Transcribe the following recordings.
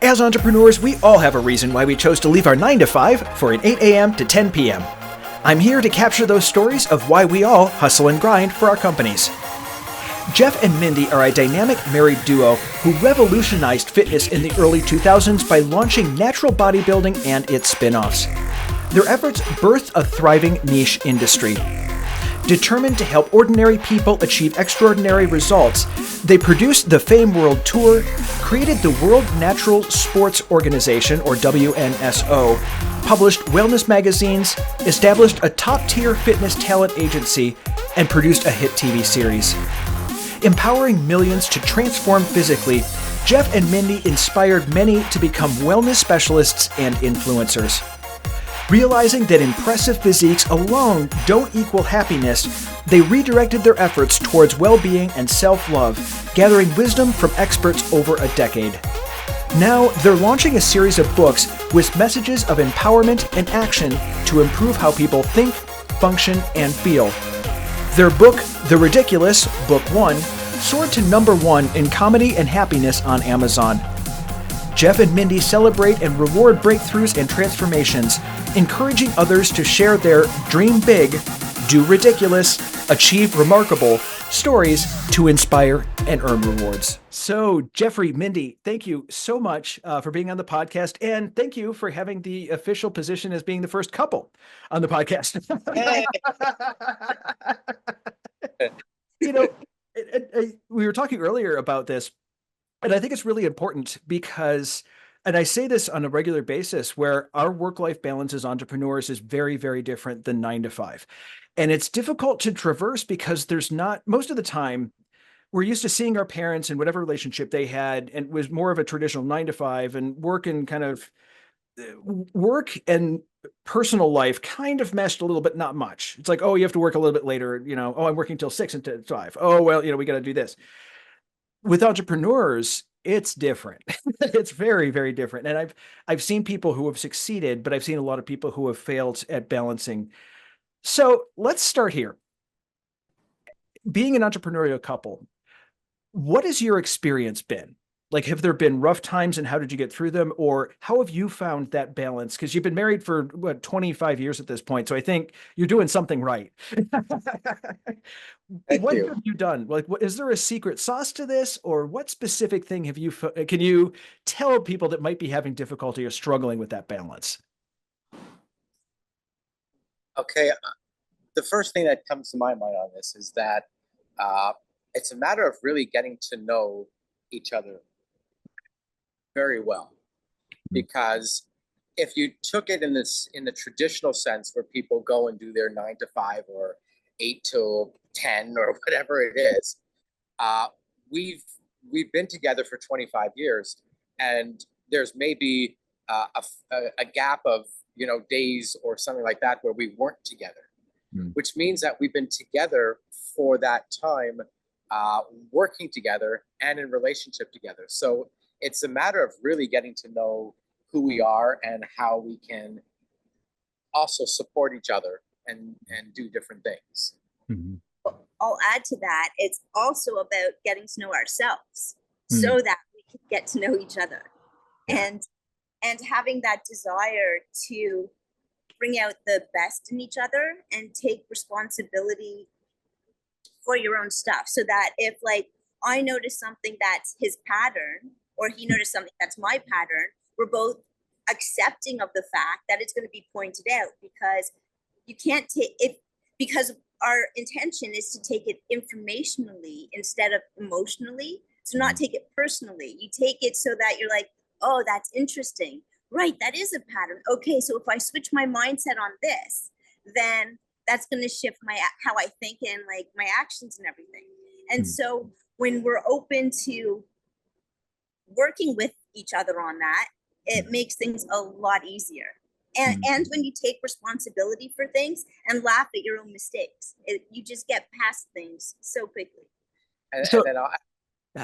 As entrepreneurs, we all have a reason why we chose to leave our 9 to 5 for an 8 a.m. to 10 p.m. I'm here to capture those stories of why we all hustle and grind for our companies. Jeff and Mindy are a dynamic married duo who revolutionized fitness in the early 2000s by launching natural bodybuilding and its spinoffs. Their efforts birthed a thriving niche industry. Determined to help ordinary people achieve extraordinary results, they produced the Fame World Tour, created the World Natural Sports Organization, or WNSO, published wellness magazines, established a top-tier fitness talent agency, and produced a hit TV series. Empowering millions to transform physically, Jeff and Mindy inspired many to become wellness specialists and influencers. Realizing that impressive physiques alone don't equal happiness, they redirected their efforts towards well-being and self-love, gathering wisdom from experts over a decade. Now, they're launching a series of books with messages of empowerment and action to improve how people think, function, and feel. Their book, The Ridiculous, Book 1, soared to #1 in comedy and happiness on Amazon. Jeff and Mindy celebrate and reward breakthroughs and transformations, encouraging others to share their dream big, do ridiculous, achieve remarkable stories to inspire and earn rewards. So, Jeffrey, Mindy, thank you so much for being on the podcast, and thank you for having the official position as being the first couple on the podcast. Hey. You know, we were talking earlier about this, and I think it's really important because, and I say this on a regular basis, where our work-life balance as entrepreneurs is very, very different than 9 to 5. And it's difficult to traverse because there's not, most of the time, we're used to seeing our parents in whatever relationship they had, and it was more of a traditional 9 to 5, and work and personal life kind of meshed a little bit, not much. It's like, oh, you have to work a little bit later, oh, I'm working till 6 and 5. Oh, well, we got to do this. With entrepreneurs, it's different. It's very, very different. And I've seen people who have succeeded, but I've seen a lot of people who have failed at balancing. So let's start here. Being an entrepreneurial couple, what has your experience been? Like, have there been rough times, and how did you get through them? Or how have you found that balance? Because you've been married for 25 years at this point. So I think you're doing something right. What have you done? Like, is there a secret sauce to this, or what specific thing have you, can you tell people that might be having difficulty or struggling with that balance? Okay. The first thing that comes to my mind on this is that it's a matter of really getting to know each other very well. Because if you took it in the traditional sense, where people go and do their 9 to 5 or 8 to 10 or whatever it is, we've been together for 25 years, and there's maybe a gap of days or something like that where we weren't together, which means that we've been together for that time, working together and in relationship together. So it's a matter of really getting to know who we are and how we can also support each other and do different things. Mm-hmm. I'll add to that. It's also about getting to know ourselves so that we can get to know each other, and having that desire to bring out the best in each other and take responsibility for your own stuff. So that if, like, I notice something that's his pattern, or he noticed something that's my pattern, we're both accepting of the fact that it's going to be pointed out, because you can't take it, because our intention is to take it informationally instead of emotionally. So not take it personally. You take it so that you're like, oh, that's interesting. Right, that is a pattern. Okay, so if I switch my mindset on this, then that's going to shift how I think and like my actions and everything. And so when we're open to working with each other on that, it makes things a lot easier. And when you take responsibility for things and laugh at your own mistakes, you just get past things so quickly. And then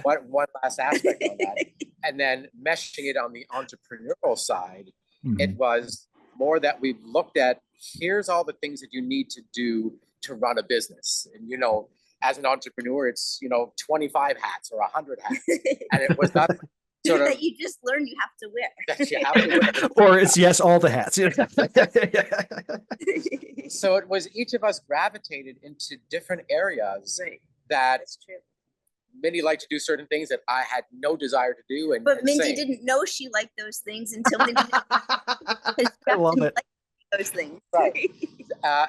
one last aspect on that, and then meshing it on the entrepreneurial side, it was more that we've looked at, here's all the things that you need to do to run a business. And, as an entrepreneur, it's, 25 hats or 100 hats. And it was not sort of that you just learn you have to wear. that you have to Or it's yes, all the hats. So it was each of us gravitated into different areas Right. that That's true. Mindy liked to do certain things that I had no desire to do. But Mindy same. didn't know she liked those things until Mindy I love it. like those things. Right.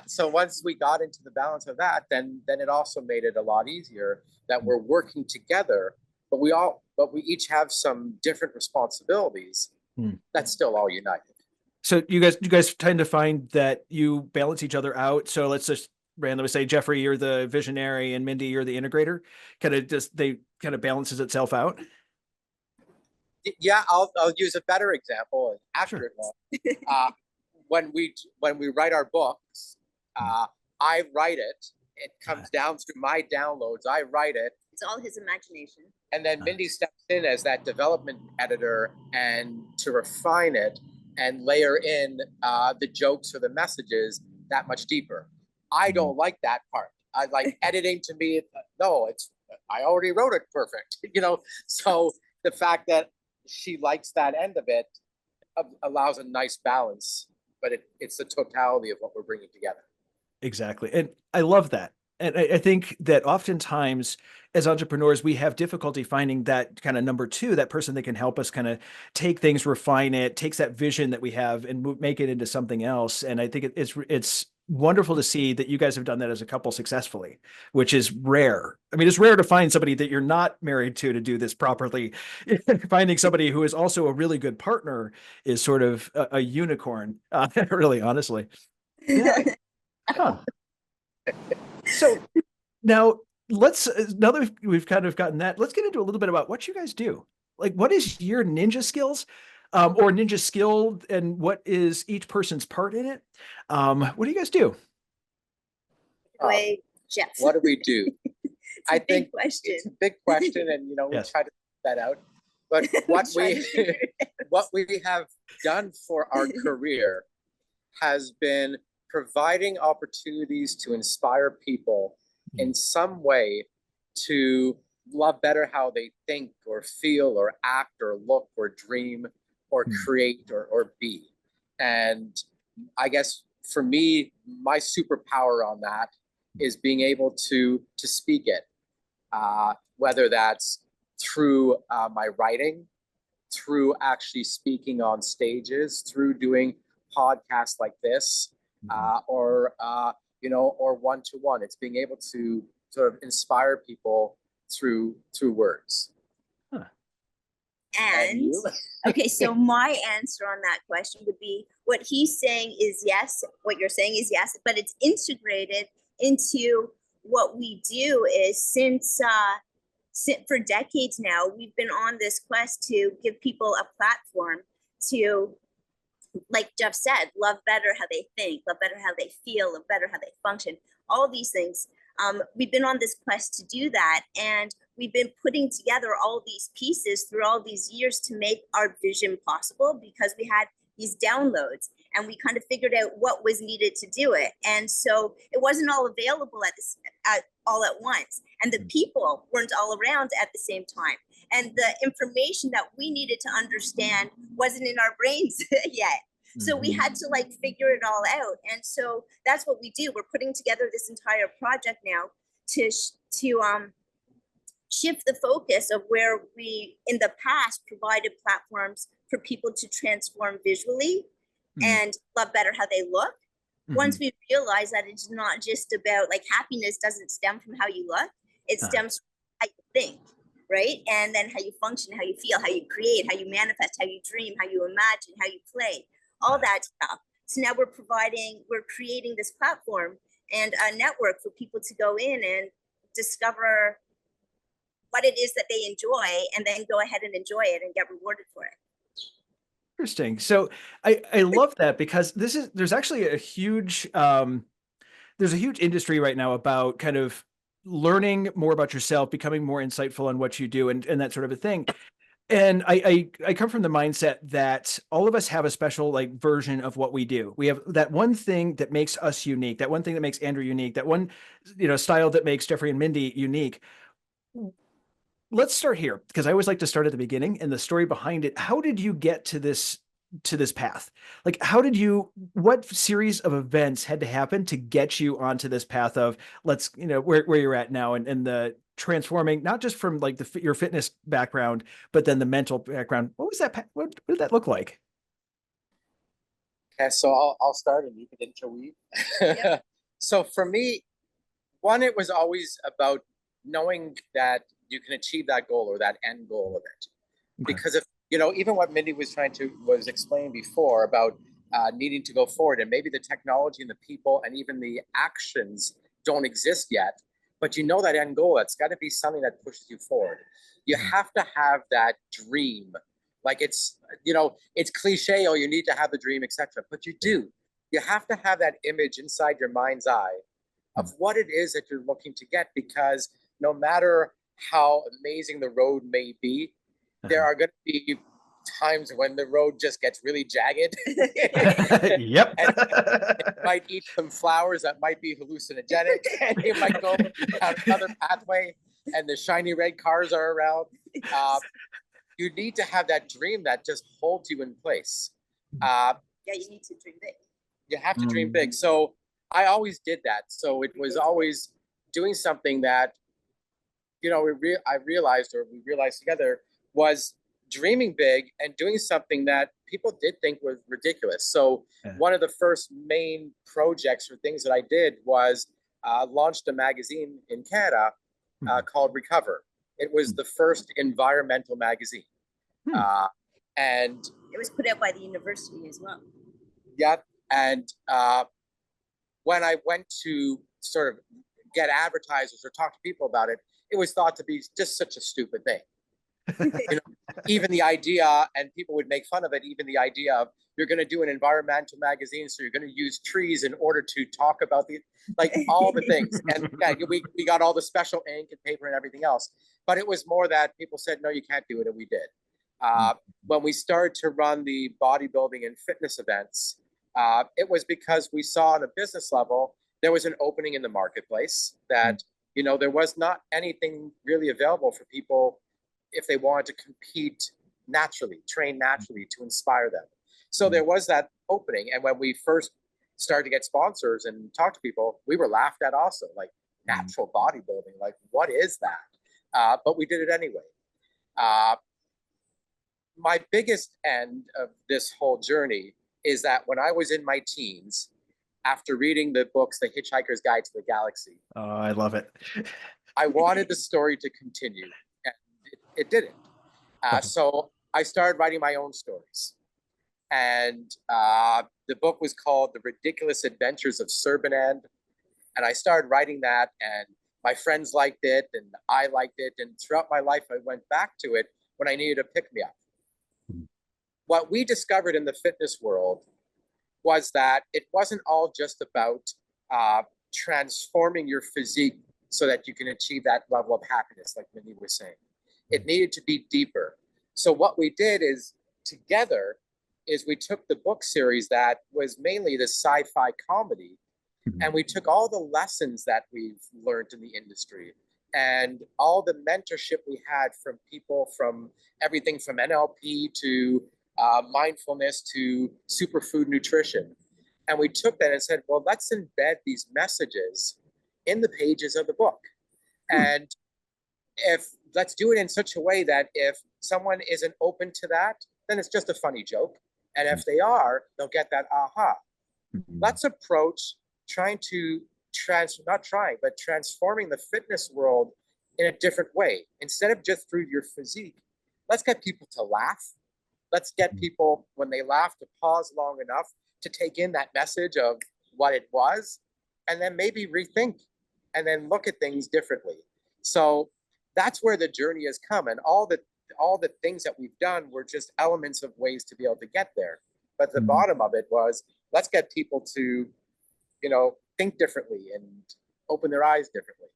So once we got into the balance of that, then it also made it a lot easier that we're working together, but we each have some different responsibilities. That's still all united. So you guys tend to find that you balance each other out. So let's just randomly say, Jeffrey, you're the visionary, and Mindy, you're the integrator. They kind of balances itself out. Yeah, I'll use a better example, an accurate one. When we write our books, I write it. It comes down through my downloads. I write it. It's all his imagination. And then Mindy steps in as that development editor and to refine it and layer in the jokes or the messages that much deeper. I don't like that part. I like editing. To me, I already wrote it perfect. So the fact that she likes that end of it allows a nice balance, but it's the totality of what we're bringing together. Exactly. And I love that. And I think that oftentimes as entrepreneurs, we have difficulty finding that kind of number two, that person that can help us kind of take things, refine it, takes that vision that we have and make it into something else. And I think it's wonderful to see that you guys have done that as a couple successfully, which is rare. I mean, it's rare to find somebody that you're not married to do this properly. Finding somebody who is also a really good partner is sort of a unicorn, really, honestly. Yeah. Huh. So now that we've kind of gotten that, let's get into a little bit about what you guys do. Like, what is your ninja skills, or ninja skill, and what is each person's part in it? What do you guys do? Wait, Jeff. What do we do? I think it's a big question, and we Yes. try to figure that out. But what we have done for our career has been providing opportunities to inspire people in some way to love better how they think or feel or act or look or dream or create or be. And I guess for me, my superpower on that is being able to speak it, whether that's through my writing, through actually speaking on stages, through doing podcasts like this, or one-to-one. It's being able to sort of inspire people through words. And okay, so my answer on that question would be, what he's saying is yes, what you're saying is yes, but it's integrated into what we do. Is since for decades now, we've been on this quest to give people a platform to, like Jeff said, love better how they think, love better how they feel, love better how they function, all these things. We've been on this quest to do that, and we've been putting together all these pieces through all these years to make our vision possible, because we had these downloads and we kind of figured out what was needed to do it. And so it wasn't all available all at once, and the people weren't all around at the same time, and the information that we needed to understand wasn't in our brains yet. So we had to figure it all out. And so that's what we do. We're putting together this entire project now to shift the focus of where we in the past provided platforms for people to transform visually and love better how they look. Once we realize that it's not just about happiness doesn't stem from how you look, it stems from how you think, right? And then how you function, how you feel, how you create, how you manifest, how you dream, how you imagine, how you play, all that stuff. So now we're creating this platform and a network for people to go in and discover what it is that they enjoy, and then go ahead and enjoy it and get rewarded for it. Interesting. So I love that, because there's actually a huge industry right now about kind of learning more about yourself, becoming more insightful on what you do, and that sort of a thing. And I come from the mindset that all of us have a special version of what we do. We have that one thing that makes us unique, that one thing that makes Andrew unique, that one style that makes Jeffrey and Mindy unique. let's start here, because I always like to start at the beginning and the story behind it. How did you get to this path? Like, what series of events had to happen to get you onto this path of, let's, where you're at now, and the transforming, not just from like your fitness background, but then the mental background. What was that? What did that look like? Okay, so I'll start and you can interweave. Yep. So for me, one, it was always about knowing that you can achieve that goal or that end goal of it. Okay. Because if, even what Mindy was explaining before about needing to go forward, and maybe the technology and the people and even the actions don't exist yet, but that end goal, that's got to be something that pushes you forward. You have to have that dream. Like it's cliche, you need to have the dream, etc. But you do. You have to have that image inside your mind's eye of what it is that you're looking to get, because no matter how amazing the road may be, there are going to be times when the road just gets really jagged. Yep. And it might eat some flowers that might be hallucinogenic, and you might go down another pathway and the shiny red cars are around. You need to have that dream that just holds you in place. Yeah, you need to dream big. You have to dream big. So I always did that. So it was always doing something that, we realized together was dreaming big and doing something that people did think was ridiculous. So one of the first main projects or things that I did was launched a magazine in Canada called Recover. It was the first environmental magazine. And it was put out by the university as well. Yeah. And when I went to sort of get advertisers or talk to people about it, it was thought to be just such a stupid thing. Even the idea, and people would make fun of it, even the idea of you're going to do an environmental magazine, so you're going to use trees in order to talk about all the things. And yeah, we got all the special ink and paper and everything else. But it was more that people said, no, you can't do it. And we did. When we started to run the bodybuilding and fitness events, it was because we saw on a business level, there was an opening in the marketplace that, there was not anything really available for people if they wanted to compete naturally, train naturally to inspire them. So there was that opening. And when we first started to get sponsors and talk to people, we were laughed at also, like natural bodybuilding, like what is that? But we did it anyway. My biggest end of this whole journey is that when I was in my teens, after reading the books, The Hitchhiker's Guide to the Galaxy. Oh, I love it. I wanted the story to continue, and it didn't. So I started writing my own stories. And the book was called The Ridiculous Adventures of Serbanand. And I started writing that, and my friends liked it, and I liked it. And throughout my life, I went back to it when I needed a pick-me-up. What we discovered in the fitness world was that it wasn't all just about transforming your physique so that you can achieve that level of happiness, like Mindy was saying. It needed to be deeper. So what we did is together is we took the book series that was mainly the sci-fi comedy, and we took all the lessons that we've learned in the industry and all the mentorship we had from people from everything from NLP to mindfulness to superfood nutrition. And we took that and said, well, let's embed these messages in the pages of the book. And let's do it in such a way that if someone isn't open to that, then it's just a funny joke. And if they are, they'll get that aha. Let's approach transforming the fitness world in a different way. Instead of just through your physique, let's get people to laugh. Let's get people, when they laugh, to pause long enough to take in that message of what it was, and then maybe rethink and then look at things differently. So that's where the journey has come. And all the things that we've done were just elements of ways to be able to get there. But the bottom of it was, let's get people to, think differently and open their eyes differently.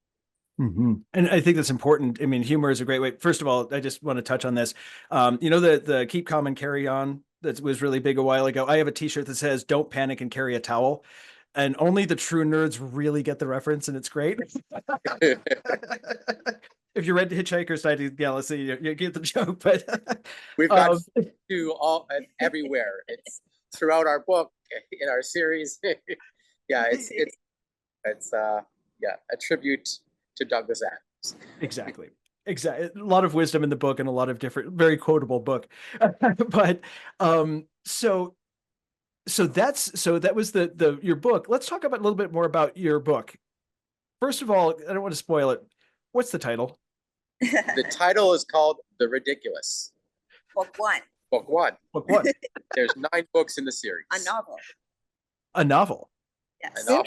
And I think that's important. I mean, humor is a great way. First of all, I just want to touch on this. The keep calm and carry on that was really big a while ago. I have a t-shirt that says, don't panic and carry a towel. and only the true nerds really get the reference, and it's great. If you read Hitchhiker's Guide to the Galaxy, you get the joke. But we've got to all and everywhere. It's throughout our book, in our series. Yeah, it's yeah, a tribute to Douglas Adams. Exactly. Exactly. A lot of wisdom in the book and a lot of different, very quotable book. But so that was your book. Let's talk about a little bit more about your book. First of all, I don't want to spoil it. What's the title? The title is called The Ridiculous. Book one. Book one. Book one. There's 9 books in the series. A novel. A novel. Yes. A novel.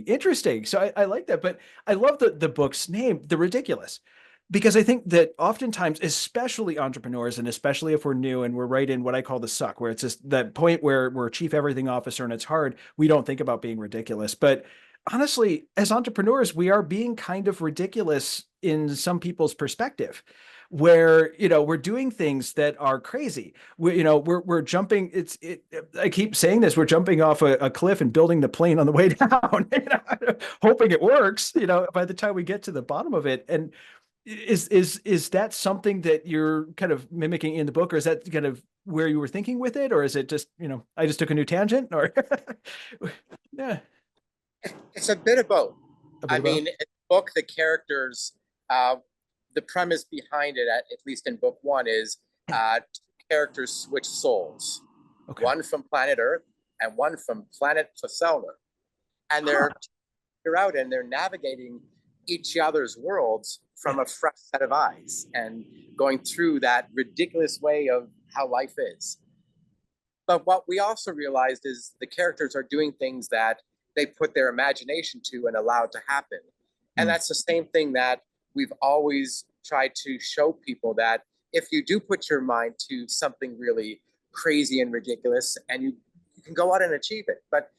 Interesting. So I like that, but I love the book's name, The Ridiculous, because I think that oftentimes, especially entrepreneurs, and especially if we're new and we're right in what I call the suck, where it's just that point where we're chief everything officer and it's hard, we don't think about being ridiculous. But honestly, as entrepreneurs, we are being kind of ridiculous in some people's perspective, where, we're doing things that are crazy. We're jumping. I keep saying this, we're jumping off a cliff and building the plane on the way down, hoping it works, by the time we get to the bottom of it. And is that something that you're kind of mimicking in the book, or is that kind of where you were thinking with it? Or is it just, I just took a new tangent, or yeah. It's a bit of both. I mean, in the book, the characters, the premise behind it, at least in book one, is characters switch souls. Okay. One from planet Earth and one from planet Placella. And they're out and they're navigating each other's worlds from a fresh set of eyes and going through that ridiculous way of how life is. But what we also realized is the characters are doing things that they put their imagination to and allow it to happen. And that's the same thing that we've always tried to show people, that if you do put your mind to something really crazy and ridiculous, and you can go out and achieve it. But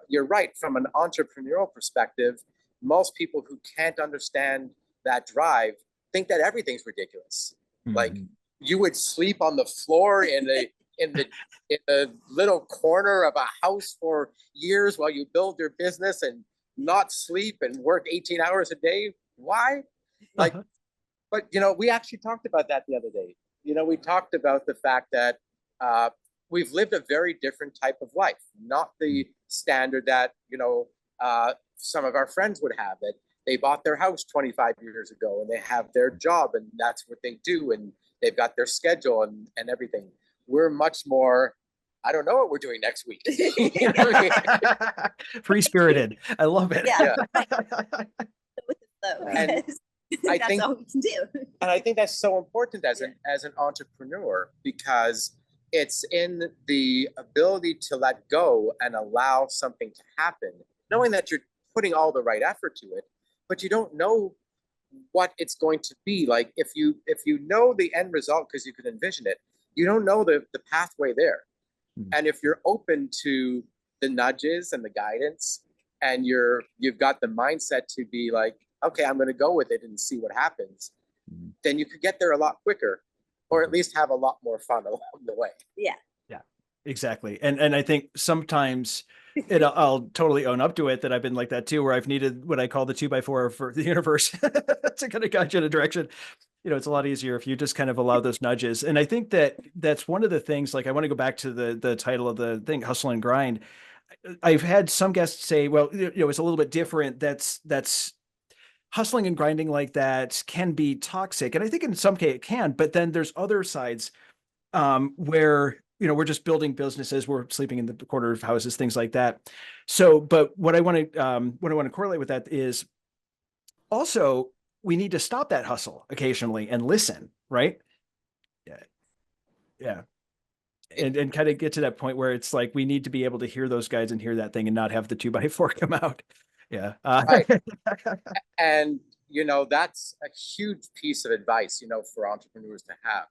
you're right, from an entrepreneurial perspective, most people who can't understand that drive think that everything's ridiculous. Mm-hmm. Like, you would sleep on the floor in the little corner of a house for years while you build your business and not sleep and work 18 hours a day. Why? Like, but we actually talked about that the other day. We talked about the fact that we've lived a very different type of life, not the standard that some of our friends would have, that they bought their house 25 years ago and they have their job and that's what they do and they've got their schedule and everything. We're much more, I don't know what we're doing next week. Free-spirited. I love it. Yeah. And I think that's all we can do. And I think that's so important as an entrepreneur, because it's in the ability to let go and allow something to happen, knowing that you're putting all the right effort to it, but you don't know what it's going to be. Like, if you know the end result because you can envision it, you don't know the pathway there. Mm-hmm. And if you're open to the nudges and the guidance, and you've got the mindset to be like, okay, I'm going to go with it and see what happens, mm-hmm. then you could get there a lot quicker, or at least have a lot more fun along the way. Yeah. Yeah, exactly. And I think sometimes I'll totally own up to it, that I've been like that too, where I've needed what I call the 2x4 for the universe to kind of guide you in a direction. It's a lot easier if you just kind of allow those nudges. And I think that's one of the things, like, I want to go back to the title of the thing, Hustle and Grind. I've had some guests say, well, it's a little bit different. That's hustling and grinding like that can be toxic. And I think in some case it can, but then there's other sides where, we're just building businesses, we're sleeping in the corner of houses, things like that. So, but what I want to correlate with that is also, we need to stop that hustle occasionally and listen, right? Yeah. And kind of get to that point where it's like, we need to be able to hear those guys and hear that thing and not have the 2x4 come out. Yeah. Right. And, that's a huge piece of advice, for entrepreneurs to have.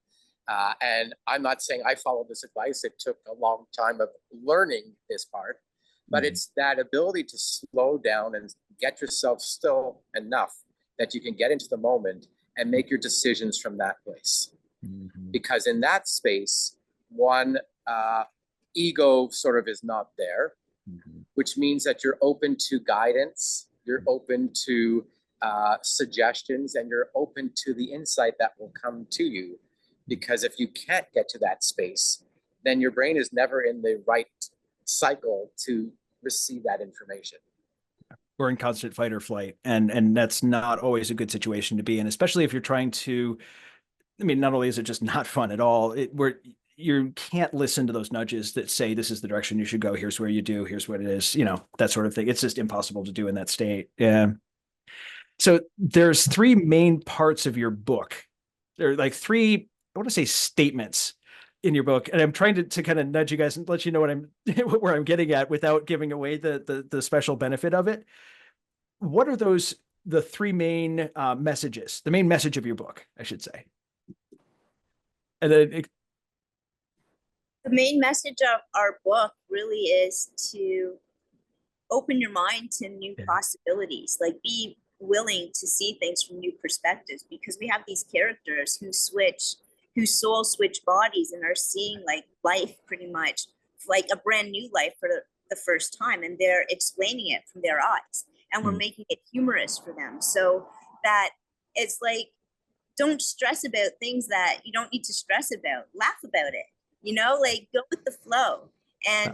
And I'm not saying I followed this advice. It took a long time of learning this part, but mm-hmm. it's that ability to slow down and get yourself still enough that you can get into the moment and make your decisions from that place. Mm-hmm. Because in that space, one, ego sort of is not there. which means that you're open to guidance, you're open to suggestions, and you're open to the insight that will come to you. Because if you can't get to that space, then your brain is never in the right cycle to receive that information. We're in constant fight or flight, and that's not always a good situation to be in, especially if you're trying to, I mean, not only is it just not fun at all, you can't listen to those nudges that say, this is the direction you should go. Here's where you do, here's what it is, that sort of thing. It's just impossible to do in that state. Yeah. So there's three main parts of your book. There are like three, I want to say, statements in your book. And I'm trying to kind of nudge you guys and let you know where I'm getting at without giving away the special benefit of it. What are the three main messages, the main message of your book, I should say? And then the main message of our book really is to open your mind to new possibilities, like be willing to see things from new perspectives, because we have these characters who soul switch bodies and are seeing like life pretty much like a brand new life for the first time, and they're explaining it from their eyes, and we're making it humorous for them, so that it's like, don't stress about things that you don't need to stress about. Laugh about it, like go with the flow and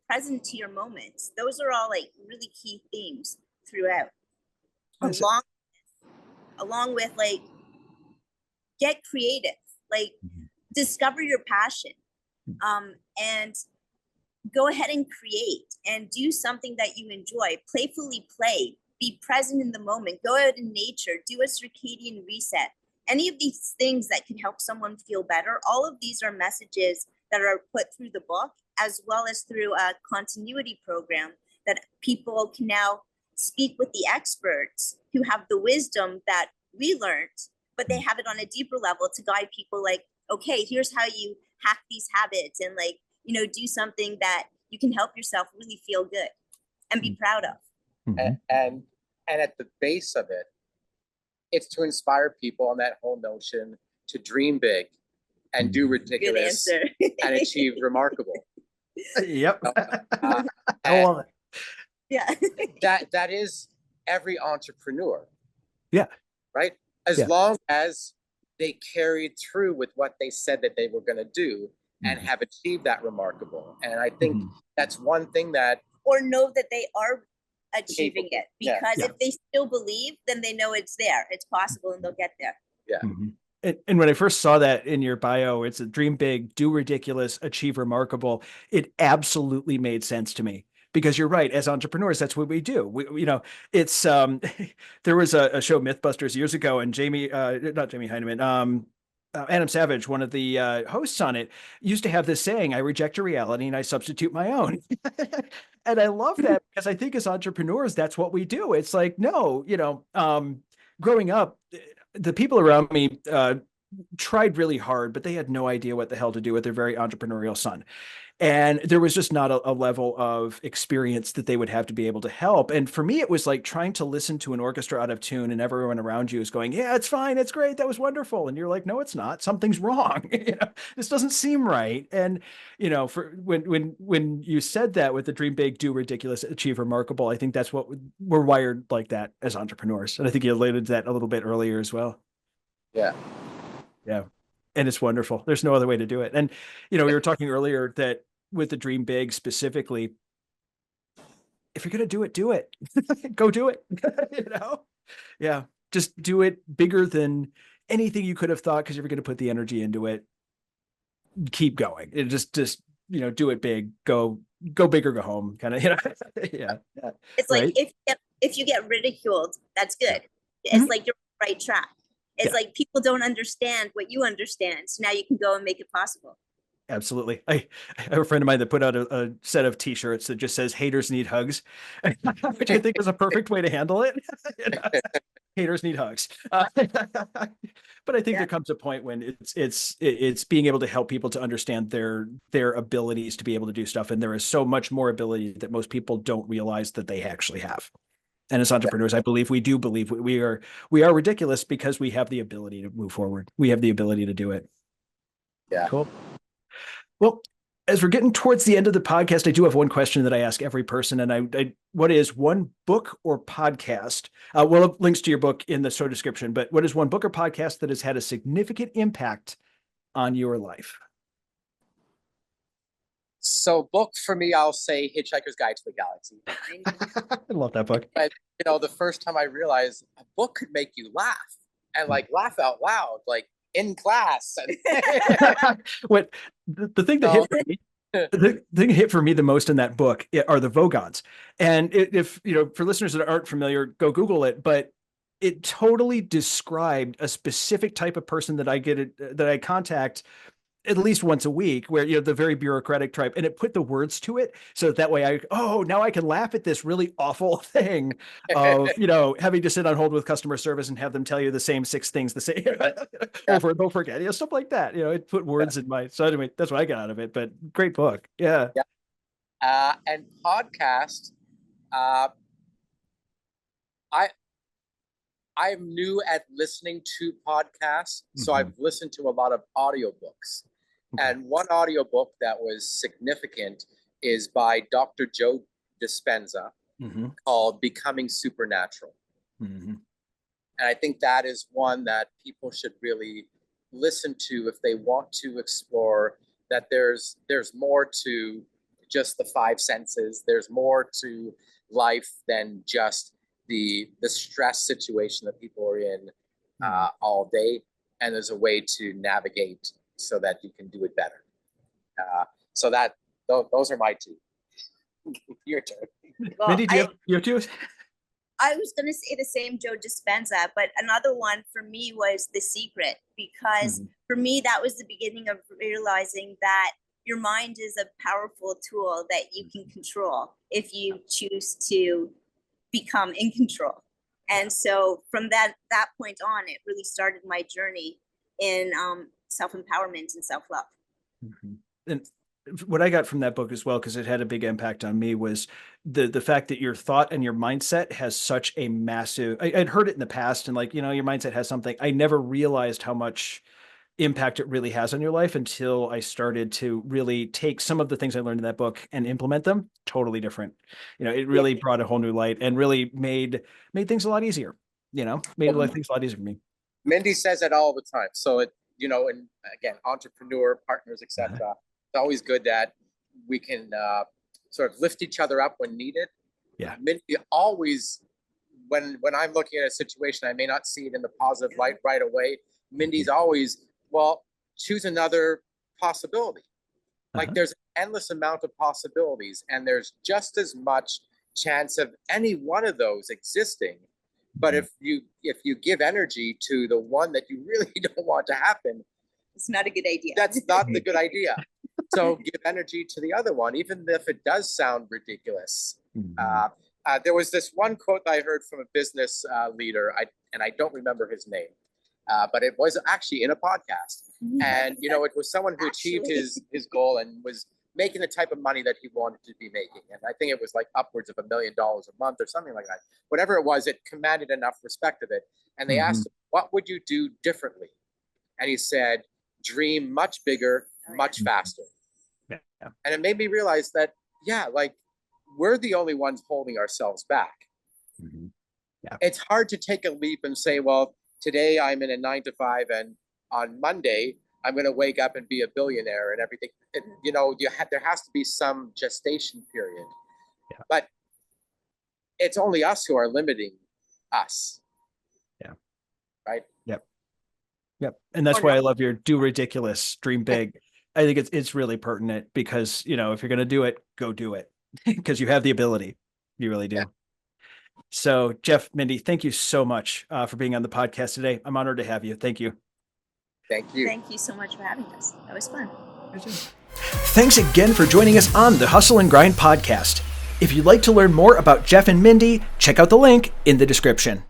present to your moments. Those are all like really key themes throughout. Along with like, get creative, like discover your passion, and go ahead and create and do something that you enjoy. Playfully play, be present in the moment, go out in nature, do a circadian reset. Any of these things that can help someone feel better, all of these are messages that are put through the book, as well as through a continuity program that people can now speak with the experts who have the wisdom that we learned, but they have it on a deeper level to guide people like, okay, here's how you hack these habits and like, do something that you can help yourself really feel good and be proud of. And at the base of it, it's to inspire people on that whole notion to dream big and do ridiculous and achieve remarkable. Yep. I love it. Yeah. that is every entrepreneur. Yeah. Right? As long as they carried through with what they said that they were going to do and have achieved that remarkable. And I think that's one thing that... Or know that they are achieving it, because if they still believe, then they know it's there, it's possible, and they'll get there. And when I first saw that in your bio, it's a dream big, do ridiculous, achieve remarkable. It absolutely made sense to me, because you're right. As entrepreneurs, that's what we do. It's there was a show, Mythbusters, years ago, and not Jamie Heineman, Adam Savage, one of the hosts on it, used to have this saying, I reject your reality and I substitute my own. And I love that, because I think as entrepreneurs, that's what we do. It's like, no, growing up, the people around me tried really hard, but they had no idea what the hell to do with their very entrepreneurial son. And there was just not a level of experience that they would have to be able to help. And for me, it was like trying to listen to an orchestra out of tune, and everyone around you is going, yeah, it's fine, it's great, that was wonderful. And you're like, no, it's not. Something's wrong. This doesn't seem right. And for when you said that with the dream big, do ridiculous, achieve remarkable, I think that's what we're wired like that as entrepreneurs. And I think you alluded to that a little bit earlier as well. Yeah. Yeah. And it's wonderful. There's no other way to do it. And, we were talking earlier that with the dream big specifically, if you're going to do it, go do it, Yeah. Just do it bigger than anything you could have thought, because if you're going to put the energy into it, keep going. It just do it big, go big or go home, kind of, yeah. It's like, if you get ridiculed, that's good. It's like you're on the right track. It's like people don't understand what you understand, so now you can go and make it possible. Absolutely. I have a friend of mine that put out a set of t-shirts that just says haters need hugs, which I think is a perfect way to handle it. Haters need hugs. But I think there comes a point when it's being able to help people to understand their abilities to be able to do stuff. And there is so much more ability that most people don't realize that they actually have. And as entrepreneurs, I believe we are ridiculous because we have the ability to move forward. We have the ability to do it. Yeah. Cool. Well, as we're getting towards the end of the podcast, I do have one question that I ask every person. And what is one book or podcast? We'll have links to your book in the show description, but what is one book or podcast that has had a significant impact on your life? So book for me, I'll say Hitchhiker's Guide to the Galaxy. I love that book. But, the first time I realized a book could make you laugh and laugh out loud, in class. What the thing that hit for me, the thing hit for me the most in that book are the Vogons. And if for listeners that aren't familiar, go Google it. But it totally described a specific type of person that I contact at least once a week, where the very bureaucratic type, and it put the words to it so that way now I can laugh at this really awful thing of having to sit on hold with customer service and have them tell you the same 6 things the same over and over again, stuff like that. It put words in my. So anyway, that's what I got out of it. But great book, yeah. And podcast, I'm new at listening to podcasts, so I've listened to a lot of audiobooks. And one audiobook that was significant is by Dr. Joe Dispenza called Becoming Supernatural. And I think that is one that people should really listen to if they want to explore that there's more to just the 5 senses. There's more to life than just the stress situation that people are in all day. And there's a way to navigate so that you can do it better. So those are my 2. Your turn. Well, Mindy, do you have 2? I was going to say the same Joe Dispenza, but another one for me was The Secret, because for me, that was the beginning of realizing that your mind is a powerful tool that you can control if you choose to become in control. And so from that point on, it really started my journey in self-empowerment and self-love. And what I got from that book as well, because it had a big impact on me, was the fact that your thought and your mindset has such a massive, I'd heard it in the past, and your mindset has something. I never realized how much impact it really has on your life until I started to really take some of the things I learned in that book and implement them totally different. It really brought a whole new light and really made things a lot easier, things a lot easier for me. Mindy says it all the time. So and again, entrepreneur partners, etc. It's always good that we can sort of lift each other up when needed. Yeah. Mindy always, when I'm looking at a situation, I may not see it in the positive light right away. Mindy's always, choose another possibility. There's an endless amount of possibilities, and there's just as much chance of any one of those existing. But if you give energy to the one that you really don't want to happen, it's not a good idea. That's not the good idea. So give energy to the other one, even if it does sound ridiculous. There was this one quote that I heard from a business leader, and I don't remember his name, but it was actually in a podcast. And, it was someone who achieved his goal and was making the type of money that he wanted to be making. And I think it was upwards of $1 million a month or something like that. Whatever it was, it commanded enough respect of it. And they asked him, what would you do differently? And he said, dream much bigger, much faster. Yeah. And it made me realize that, we're the only ones holding ourselves back. Yeah. It's hard to take a leap and say, well, today I'm in a 9-to-5 and on Monday, I'm going to wake up and be a billionaire and everything. There has to be some gestation period. Yeah. But it's only us who are limiting us. Yeah. Right? Yep. And that's why I love your do ridiculous, dream big. I think it's really pertinent because, if you're going to do it, go do it because you have the ability. You really do. Yeah. So Jeff, Mindy, thank you so much for being on the podcast today. I'm honored to have you. Thank you. Thank you. Thank you so much for having us. That was fun. Thanks again for joining us on the Hustle and Grind podcast. If you'd like to learn more about Jeff and Mindy, check out the link in the description.